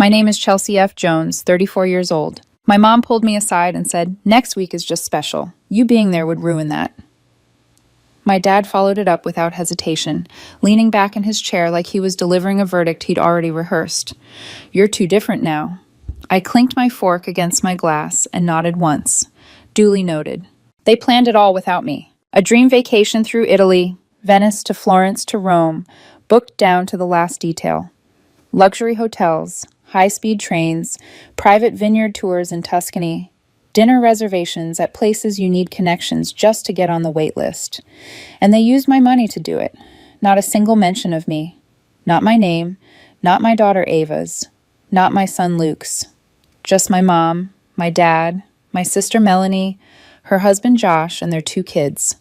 My name is Chelsea F. Jones, 34 years old. My mom pulled me aside and said, "Next week is just special. You being there would ruin that." My dad followed it up without hesitation, leaning back in his chair like he was delivering a verdict he'd already rehearsed. "You're too different now." I clinked my fork against my glass and nodded once. Duly noted. They planned it all without me. A dream vacation through Italy, Venice to Florence to Rome, booked down to the last detail. Luxury hotels, high-speed trains, private vineyard tours in Tuscany, dinner reservations at places you need connections just to get on the wait list. And they used my money to do it. Not a single mention of me. Not my name, not my daughter Ava's, not my son Luke's. Just my mom, my dad, my sister Melanie, her husband Josh, and their 2 kids.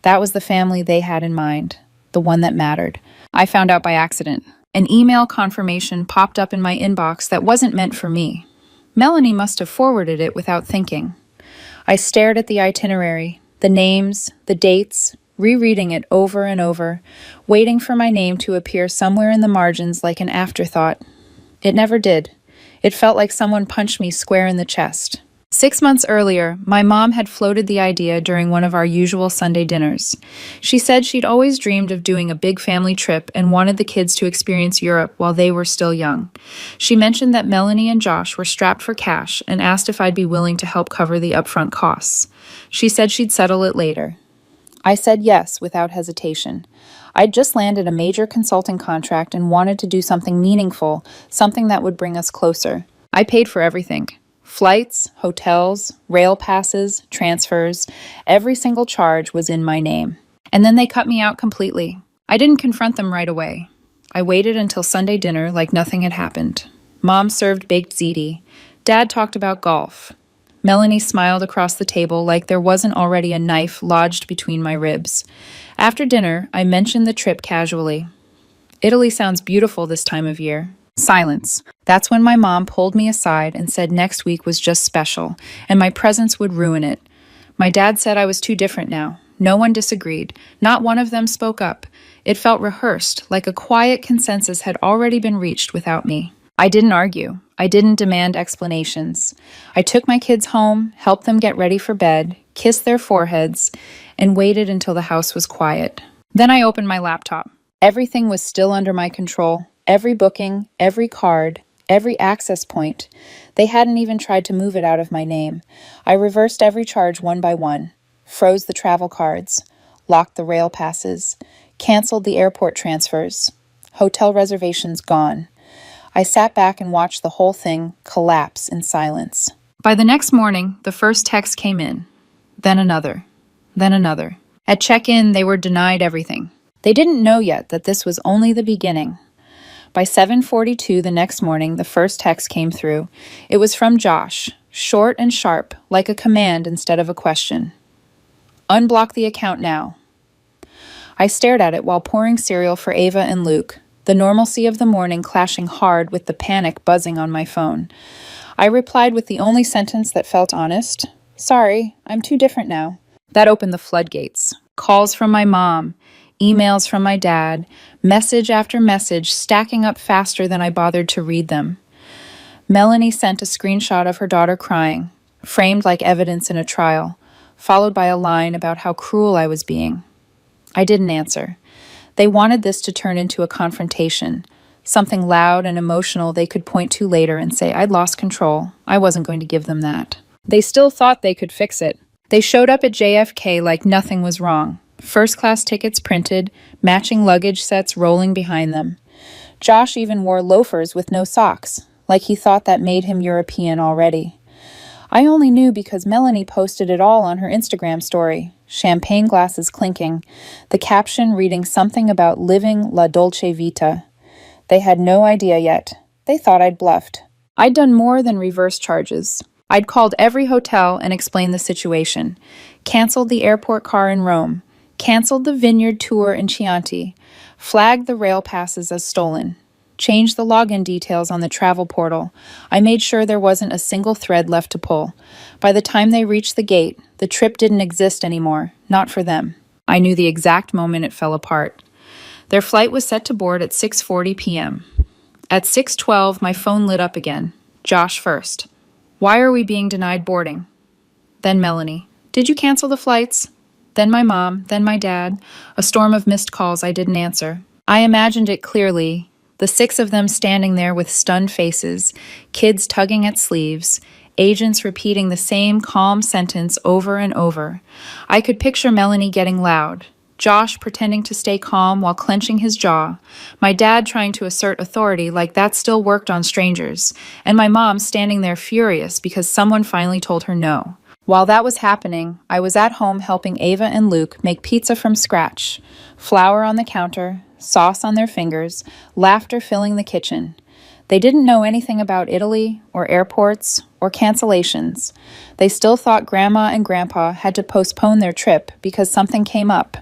That was the family they had in mind, the one that mattered. I found out by accident. An email confirmation popped up in my inbox that wasn't meant for me. Melanie must have forwarded it without thinking. I stared at the itinerary, the names, the dates, rereading it over and over, waiting for my name to appear somewhere in the margins like an afterthought. It never did. It felt like someone punched me square in the chest. 6 months earlier, my mom had floated the idea during one of our usual Sunday dinners. She said she'd always dreamed of doing a big family trip and wanted the kids to experience Europe while they were still young. She mentioned that Melanie and Josh were strapped for cash and asked if I'd be willing to help cover the upfront costs. She said she'd settle it later. I said yes without hesitation. I'd just landed a major consulting contract and wanted to do something meaningful, something that would bring us closer. I paid for everything. Flights, hotels, rail passes, transfers, every single charge was in my name. And then they cut me out completely. I didn't confront them right away. I waited until Sunday dinner like nothing had happened. Mom served baked ziti. Dad talked about golf. Melanie smiled across the table like there wasn't already a knife lodged between my ribs. After dinner, I mentioned the trip casually. Italy sounds beautiful this time of year. Silence. That's when my mom pulled me aside and said next week was just special, and my presence would ruin it. My dad said I was too different now. No one disagreed. Not one of them spoke up. It felt rehearsed, like a quiet consensus had already been reached without me. I didn't argue. I didn't demand explanations. I took my kids home, helped them get ready for bed, kissed their foreheads, and waited until the house was quiet. Then I opened my laptop. Everything was still under my control. Every booking, every card, every access point. They hadn't even tried to move it out of my name. I reversed every charge one by one, froze the travel cards, locked the rail passes, canceled the airport transfers. Hotel reservations gone. I sat back and watched the whole thing collapse in silence. By the next morning, the first text came in. Then another. Then another. At check-in, they were denied everything. They didn't know yet that this was only the beginning. By 7:42 the next morning, the first text came through. It was from Josh, short and sharp, like a command instead of a question. "Unblock the account now." I stared at it while pouring cereal for Ava and Luke, the normalcy of the morning clashing hard with the panic buzzing on my phone. I replied with the only sentence that felt honest. "Sorry, I'm too different now." That opened the floodgates. Calls from my mom, emails from my dad, message after message stacking up faster than I bothered to read them. Melanie sent a screenshot of her daughter crying, framed like evidence in a trial, followed by a line about how cruel I was being. I didn't answer. They wanted this to turn into a confrontation, something loud and emotional they could point to later and say I'd lost control. I wasn't going to give them that. They still thought they could fix it. They showed up at JFK like nothing was wrong. First-class tickets printed, matching luggage sets rolling behind them. Josh even wore loafers with no socks, like he thought that made him European already. I only knew because Melanie posted it all on her Instagram story, champagne glasses clinking, the caption reading something about living la dolce vita. They had no idea yet. They thought I'd bluffed. I'd done more than reverse charges. I'd called every hotel and explained the situation, canceled the airport car in Rome, canceled the vineyard tour in Chianti, flagged the rail passes as stolen, changed the login details on the travel portal. I made sure there wasn't a single thread left to pull. By the time they reached the gate, the trip didn't exist anymore, not for them. I knew the exact moment it fell apart. Their flight was set to board at 6:40 p.m. At 6:12, my phone lit up again. Josh first. Why are we being denied boarding? Then Melanie. Did you cancel the flights? Then my mom, then my dad. A storm of missed calls I didn't answer. I imagined it clearly, the six of them standing there with stunned faces, kids tugging at sleeves, agents repeating the same calm sentence over and over. I could picture Melanie getting loud, Josh pretending to stay calm while clenching his jaw, my dad trying to assert authority like that still worked on strangers, and my mom standing there furious because someone finally told her no. While that was happening, I was at home helping Ava and Luke make pizza from scratch. Flour on the counter, sauce on their fingers, laughter filling the kitchen. They didn't know anything about Italy, or airports, or cancellations. They still thought Grandma and Grandpa had to postpone their trip because something came up.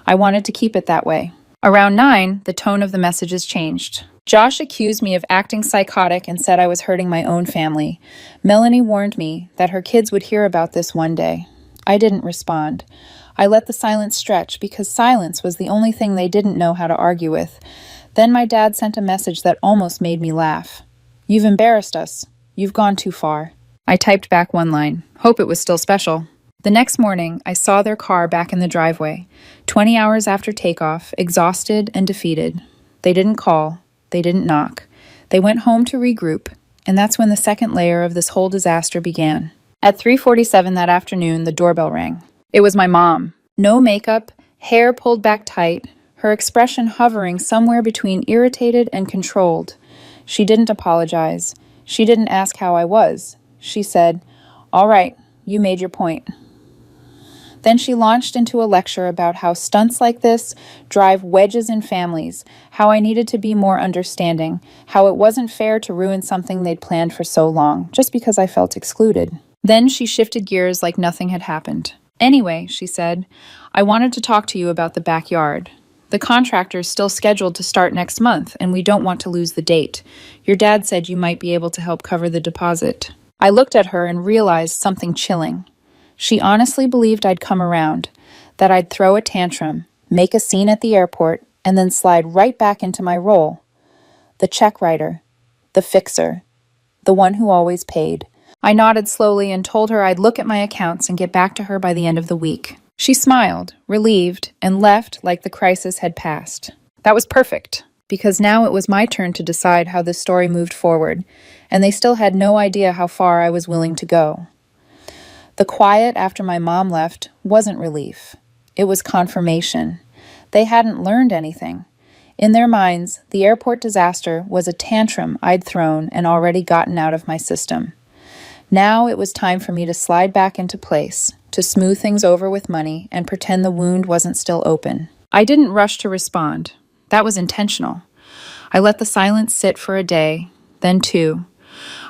I wanted to keep it that way. Around 9, the tone of the messages changed. Josh accused me of acting psychotic and said I was hurting my own family. Melanie warned me that her kids would hear about this one day. I didn't respond. I let the silence stretch because silence was the only thing they didn't know how to argue with. Then my dad sent a message that almost made me laugh. You've embarrassed us. You've gone too far. I typed back one line. Hope it was still special. The next morning, I saw their car back in the driveway, 20 hours after takeoff, exhausted and defeated. They didn't call. They didn't knock. They went home to regroup, and that's when the second layer of this whole disaster began. At 3:47 that afternoon, the doorbell rang. It was my mom. No makeup, hair pulled back tight, her expression hovering somewhere between irritated and controlled. She didn't apologize. She didn't ask how I was. She said, "All right, you made your point." Then she launched into a lecture about how stunts like this drive wedges in families, how I needed to be more understanding, how it wasn't fair to ruin something they'd planned for so long, just because I felt excluded. Then she shifted gears like nothing had happened. Anyway, she said, I wanted to talk to you about the backyard. The contractor's still scheduled to start next month, and we don't want to lose the date. Your dad said you might be able to help cover the deposit. I looked at her and realized something chilling. She honestly believed I'd come around, that I'd throw a tantrum, make a scene at the airport, and then slide right back into my role. The check writer, the fixer, the one who always paid. I nodded slowly and told her I'd look at my accounts and get back to her by the end of the week. She smiled, relieved, and left like the crisis had passed. That was perfect, because now it was my turn to decide how this story moved forward, and they still had no idea how far I was willing to go. The quiet after my mom left wasn't relief. It was confirmation. They hadn't learned anything. In their minds, the airport disaster was a tantrum I'd thrown and already gotten out of my system. Now it was time for me to slide back into place, to smooth things over with money and pretend the wound wasn't still open. I didn't rush to respond. That was intentional. I let the silence sit for a day, then 2.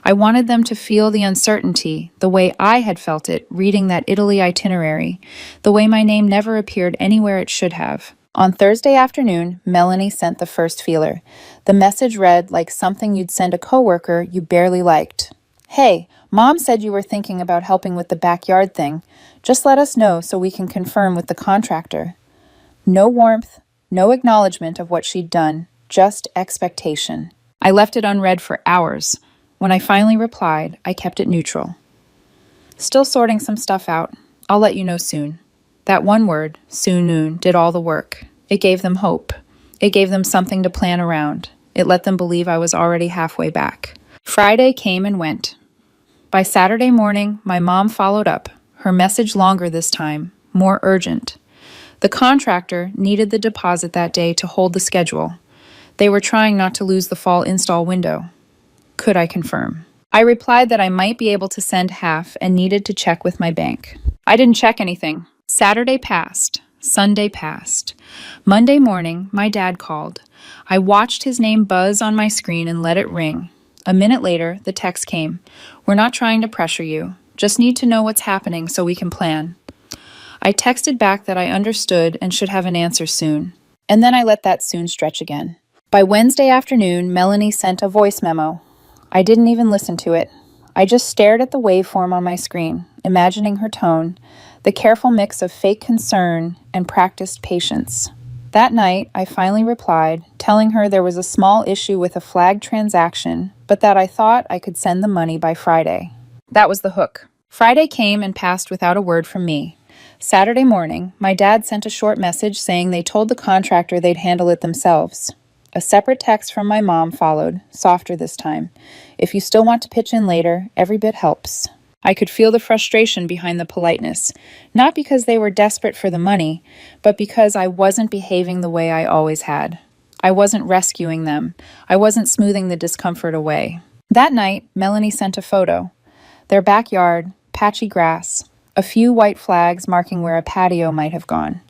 I wanted them to feel the uncertainty, the way I had felt it reading that Italy itinerary, the way my name never appeared anywhere it should have. On Thursday afternoon, Melanie sent the first feeler. The message read like something you'd send a coworker you barely liked. Hey, Mom said you were thinking about helping with the backyard thing. Just let us know so we can confirm with the contractor. No warmth, no acknowledgement of what she'd done, just expectation. I left it unread for hours. When I finally replied, I kept it neutral. Still sorting some stuff out. I'll let you know soon. That one word, soon, did all the work. It gave them hope. It gave them something to plan around. It let them believe I was already halfway back. Friday came and went. By Saturday morning, my mom followed up, her message longer this time, more urgent. The contractor needed the deposit that day to hold the schedule. They were trying not to lose the fall install window. Could I confirm? I replied that I might be able to send half and needed to check with my bank. I didn't check anything. Saturday passed. Sunday passed. Monday morning, my dad called. I watched his name buzz on my screen and let it ring. A minute later, the text came. We're not trying to pressure you. Just need to know what's happening so we can plan. I texted back that I understood and should have an answer soon. And then I let that soon stretch again. By Wednesday afternoon, Melanie sent a voice memo. I didn't even listen to it. I just stared at the waveform on my screen, imagining her tone, the careful mix of fake concern and practiced patience. That night, I finally replied, telling her there was a small issue with a flagged transaction, but that I thought I could send the money by Friday. That was the hook. Friday came and passed without a word from me. Saturday morning, my dad sent a short message saying they told the contractor they'd handle it themselves. A separate text from my mom followed, softer this time. If you still want to pitch in later, every bit helps. I could feel the frustration behind the politeness, not because they were desperate for the money, but because I wasn't behaving the way I always had. I wasn't rescuing them. I wasn't smoothing the discomfort away. That night, Melanie sent a photo. Their backyard, patchy grass, a few white flags marking where a patio might have gone.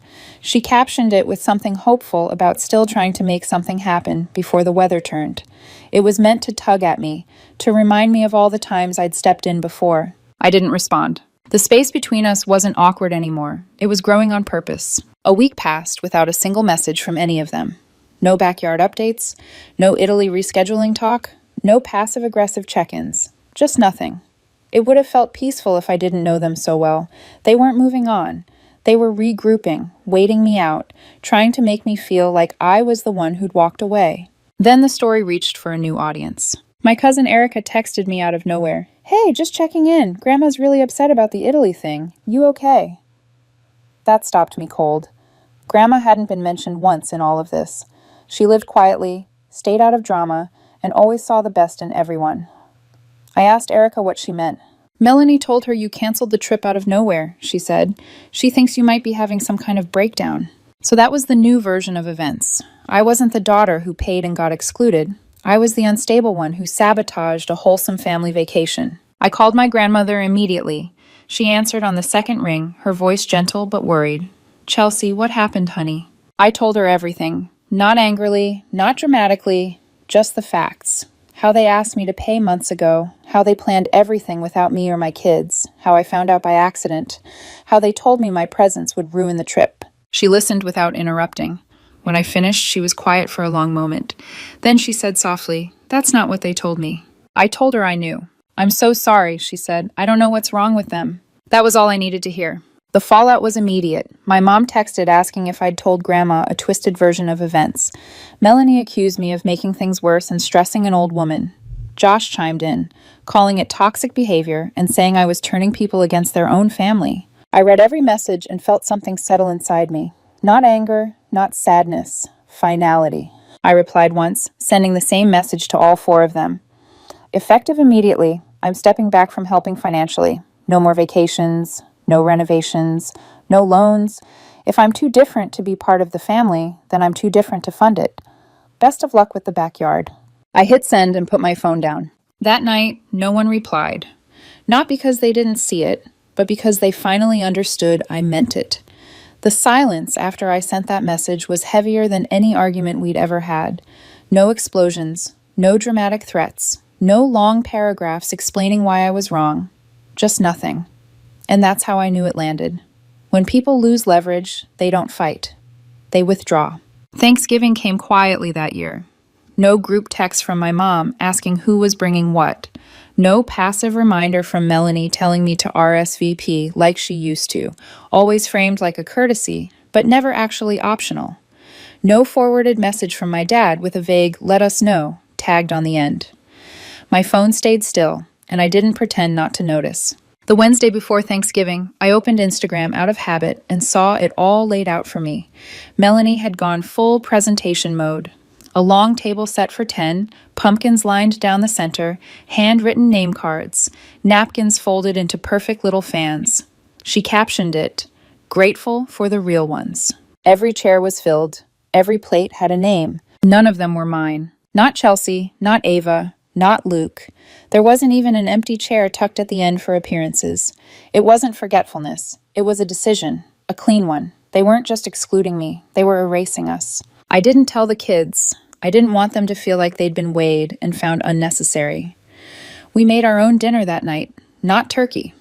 She captioned it with something hopeful about still trying to make something happen before the weather turned. It was meant to tug at me, to remind me of all the times I'd stepped in before. I didn't respond. The space between us wasn't awkward anymore. It was growing on purpose. A week passed without a single message from any of them. No backyard updates, no Italy rescheduling talk, no passive-aggressive check-ins. Just nothing. It would have felt peaceful if I didn't know them so well. They weren't moving on. They were regrouping, waiting me out, trying to make me feel like I was the one who'd walked away. Then the story reached for a new audience. My cousin Erica texted me out of nowhere. "Hey, just checking in. Grandma's really upset about the Italy thing. You okay?" That stopped me cold. Grandma hadn't been mentioned once in all of this. She lived quietly, stayed out of drama, and always saw the best in everyone. I asked Erica what she meant. "Melanie told her you canceled the trip out of nowhere," she said. "She thinks you might be having some kind of breakdown." So that was the new version of events. I wasn't the daughter who paid and got excluded. I was the unstable one who sabotaged a wholesome family vacation. I called my grandmother immediately. She answered on the second ring, her voice gentle but worried. "Chelsea, what happened, honey?" I told her everything. Not angrily, not dramatically, just the facts. How they asked me to pay months ago, how they planned everything without me or my kids, how I found out by accident, how they told me my presence would ruin the trip. She listened without interrupting. When I finished, she was quiet for a long moment. Then she said softly, "That's not what they told me." I told her I knew. "I'm so sorry," she said. "I don't know what's wrong with them." That was all I needed to hear. The fallout was immediate. My mom texted asking if I'd told Grandma a twisted version of events. Melanie accused me of making things worse and stressing an old woman. Josh chimed in, calling it toxic behavior and saying I was turning people against their own family. I read every message and felt something settle inside me. Not anger, not sadness, finality. I replied once, sending the same message to all four of them. Effective immediately, I'm stepping back from helping financially. No more vacations, no renovations, no loans. If I'm too different to be part of the family, then I'm too different to fund it. Best of luck with the backyard. I hit send and put my phone down. That night, no one replied. Not because they didn't see it, but because they finally understood I meant it. The silence after I sent that message was heavier than any argument we'd ever had. No explosions, no dramatic threats, no long paragraphs explaining why I was wrong. Just nothing. And that's how I knew it landed. When people lose leverage, they don't fight. They withdraw. Thanksgiving came quietly that year. No group text from my mom asking who was bringing what. No passive reminder from Melanie telling me to RSVP like she used to, always framed like a courtesy, but never actually optional. No forwarded message from my dad with a vague "let us know" tagged on the end. My phone stayed still, and I didn't pretend not to notice. The Wednesday before Thanksgiving, I opened Instagram out of habit and saw it all laid out for me. Melanie had gone full presentation mode. A long table set for 10, pumpkins lined down the center, handwritten name cards, napkins folded into perfect little fans. She captioned it, "Grateful for the real ones." Every chair was filled. Every plate had a name. None of them were mine. Not Chelsea, not Ava, not Luke. There wasn't even an empty chair tucked at the end for appearances. It wasn't forgetfulness. It was a decision, a clean one. They weren't just excluding me. They were erasing us. I didn't tell the kids. I didn't want them to feel like they'd been weighed and found unnecessary. We made our own dinner that night, not turkey.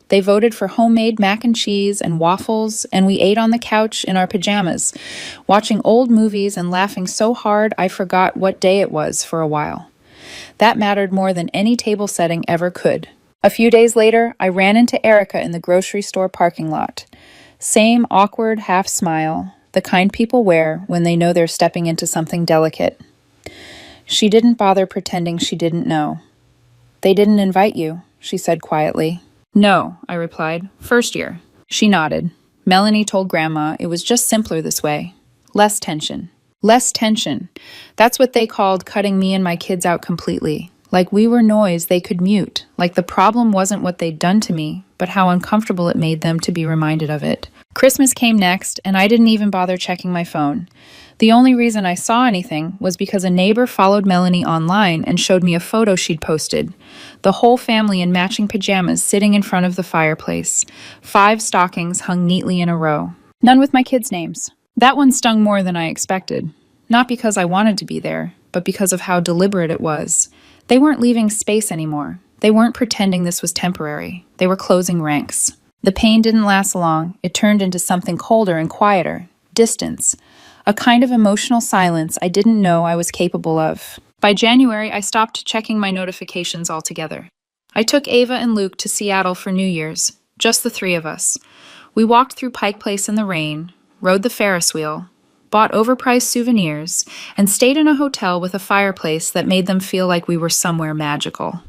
They voted for homemade mac and cheese and waffles, and we ate on the couch in our pajamas, watching old movies and laughing so hard I forgot what day it was for a while. That mattered more than any table setting ever could. A few days later, I ran into Erica in the grocery store parking lot. Same awkward half smile, the kind people wear when they know they're stepping into something delicate. She didn't bother pretending she didn't know. "They didn't invite you," she said quietly. "No," I replied. "First year." She nodded. "Melanie told Grandma it was just simpler this way. Less tension." Less tension. That's what they called cutting me and my kids out completely. Like we were noise they could mute. Like the problem wasn't what they'd done to me, but how uncomfortable it made them to be reminded of it. Christmas came next, and I didn't even bother checking my phone. The only reason I saw anything was because a neighbor followed Melanie online and showed me a photo she'd posted. The whole family in matching pajamas sitting in front of the fireplace. 5 stockings hung neatly in a row. None with my kids' names. That one stung more than I expected. Not because I wanted to be there, but because of how deliberate it was. They weren't leaving space anymore. They weren't pretending this was temporary. They were closing ranks. The pain didn't last long. It turned into something colder and quieter. Distance. A kind of emotional silence I didn't know I was capable of. By January, I stopped checking my notifications altogether. I took Ava and Luke to Seattle for New Year's, just the 3 of us. We walked through Pike Place in the rain, rode the Ferris wheel, bought overpriced souvenirs, and stayed in a hotel with a fireplace that made them feel like we were somewhere magical.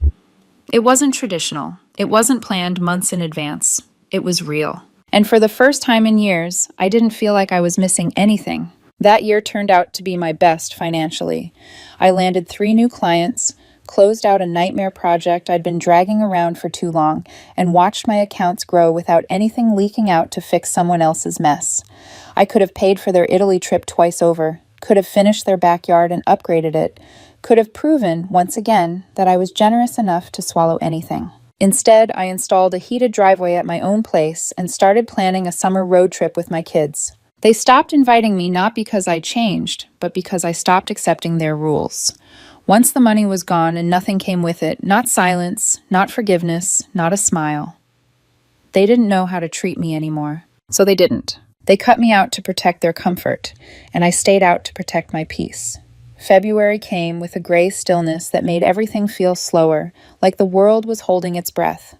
It wasn't traditional. It wasn't planned months in advance. It was real. And for the first time in years, I didn't feel like I was missing anything. That year turned out to be my best financially. I landed 3 new clients, closed out a nightmare project I'd been dragging around for too long, and watched my accounts grow without anything leaking out to fix someone else's mess. I could have paid for their Italy trip twice over, could have finished their backyard and upgraded it, could have proven, once again, that I was generous enough to swallow anything. Instead, I installed a heated driveway at my own place and started planning a summer road trip with my kids. They stopped inviting me not because I changed, but because I stopped accepting their rules. Once the money was gone and nothing came with it, not silence, not forgiveness, not a smile. They didn't know how to treat me anymore. So they didn't. They cut me out to protect their comfort, and I stayed out to protect my peace. February came with a gray stillness that made everything feel slower, like the world was holding its breath.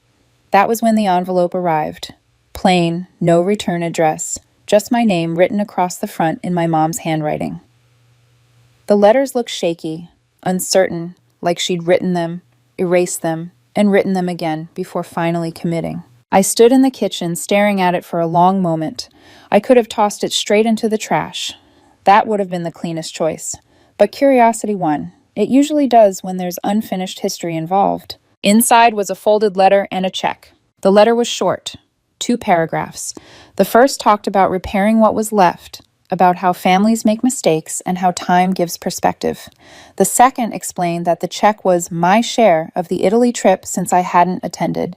That was when the envelope arrived. Plain, no return address, just my name written across the front in my mom's handwriting. The letters looked shaky, uncertain, like she'd written them, erased them, and written them again before finally committing. I stood in the kitchen staring at it for a long moment. I could have tossed it straight into the trash. That would have been the cleanest choice. But curiosity won. It usually does when there's unfinished history involved. Inside was a folded letter and a check. The letter was short, 2 paragraphs. The first talked about repairing what was left, about how families make mistakes and how time gives perspective. The second explained that the check was my share of the Italy trip since I hadn't attended.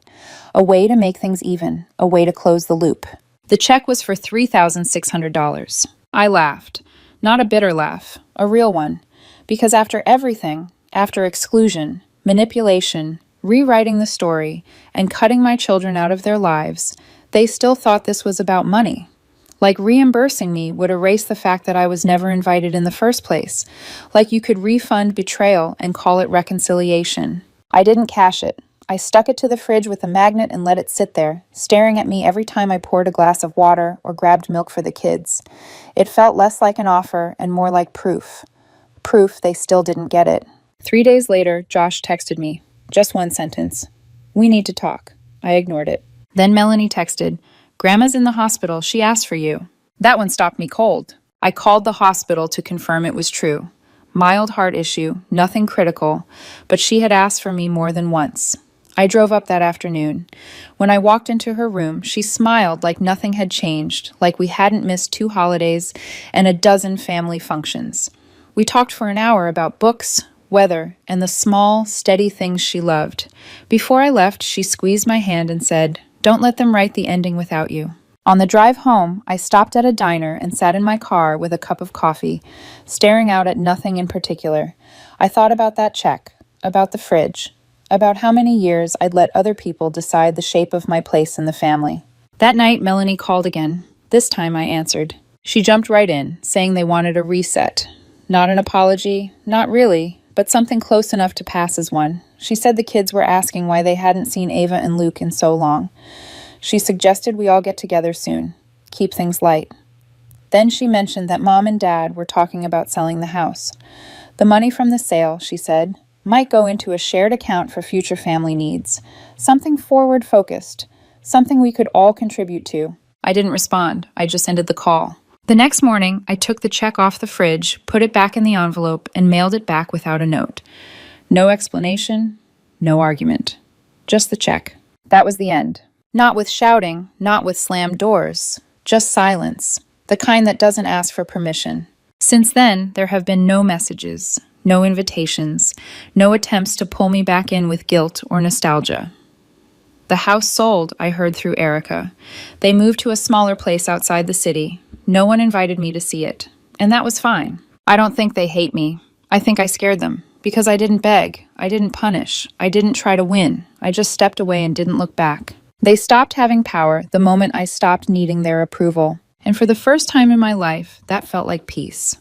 A way to make things even, a way to close the loop. The check was for $3,600. I laughed. Not a bitter laugh, a real one. Because after everything, after exclusion, manipulation, rewriting the story, and cutting my children out of their lives, they still thought this was about money. Like reimbursing me would erase the fact that I was never invited in the first place. Like you could refund betrayal and call it reconciliation. I didn't cash it. I stuck it to the fridge with a magnet and let it sit there, staring at me every time I poured a glass of water or grabbed milk for the kids. It felt less like an offer and more like proof. Proof they still didn't get it. 3 days later, Josh texted me. Just one sentence. "We need to talk." I ignored it. Then Melanie texted, "Grandma's in the hospital. She asked for you." That one stopped me cold. I called the hospital to confirm it was true. Mild heart issue, nothing critical, but she had asked for me more than once. I drove up that afternoon. When I walked into her room, she smiled like nothing had changed, like we hadn't missed 2 holidays and a dozen family functions. We talked for an hour about books, weather, and the small, steady things she loved. Before I left, she squeezed my hand and said, "Don't let them write the ending without you." On the drive home, I stopped at a diner and sat in my car with a cup of coffee, staring out at nothing in particular. I thought about that check, about the fridge, about how many years I'd let other people decide the shape of my place in the family. That night, Melanie called again. This time I answered. She jumped right in, saying they wanted a reset. Not an apology, not really, but something close enough to pass as one. She said the kids were asking why they hadn't seen Ava and Luke in so long. She suggested we all get together soon. Keep things light. Then she mentioned that Mom and Dad were talking about selling the house. The money from the sale, she said, might go into a shared account for future family needs. Something forward-focused. Something we could all contribute to. I didn't respond. I just ended the call. The next morning, I took the check off the fridge, put it back in the envelope, and mailed it back without a note. No explanation, no argument. Just the check. That was the end. Not with shouting, not with slammed doors. Just silence. The kind that doesn't ask for permission. Since then, there have been no messages, no invitations, no attempts to pull me back in with guilt or nostalgia. The house sold, I heard through Erica. They moved to a smaller place outside the city. No one invited me to see it, and that was fine. I don't think they hate me. I think I scared them, because I didn't beg, I didn't punish, I didn't try to win. I just stepped away and didn't look back. They stopped having power the moment I stopped needing their approval. And for the first time in my life, that felt like peace.